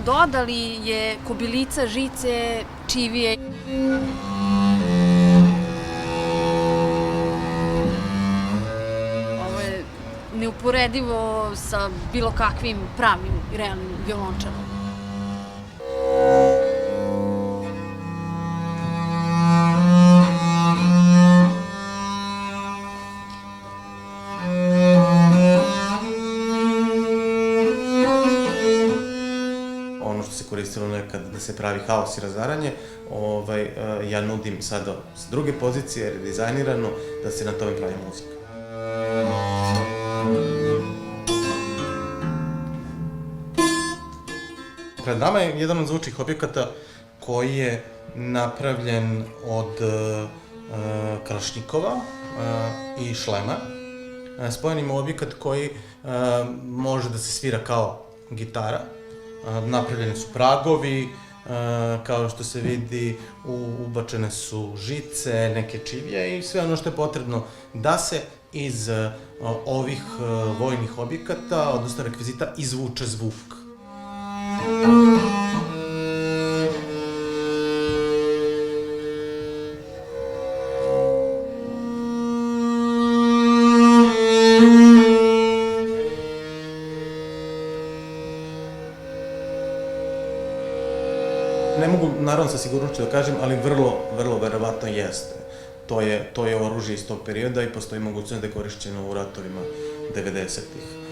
dodali je kobilica, žice, čivije. Ovo je neuporedivo sa bilo kakvim pravim i realnim violončelom. Ono što se koristilo nekad da se pravi haos i razaranje, ja nudim sada s druge pozicije, redizajnirano, da se na tome pravi muzika. Pred nama je jedan od zvučnih objekata koji je napravljen od kalašnjikova i šlema. Spojen ima objekat koji može da se svira kao gitara. Napravljeni su pragovi, kao što se vidi, ubačene su žice, neke čivije i sve ono što je potrebno da se iz ovih vojnih objekata, odnosno rekvizita, izvuče zvuk. Ne mogu, naravno, sa sigurnošću da kažem, ali vrlo verovatno jeste. To je oružje iz tog perioda i postoji mogućnost da je korišćeno u ratovima 90-ih.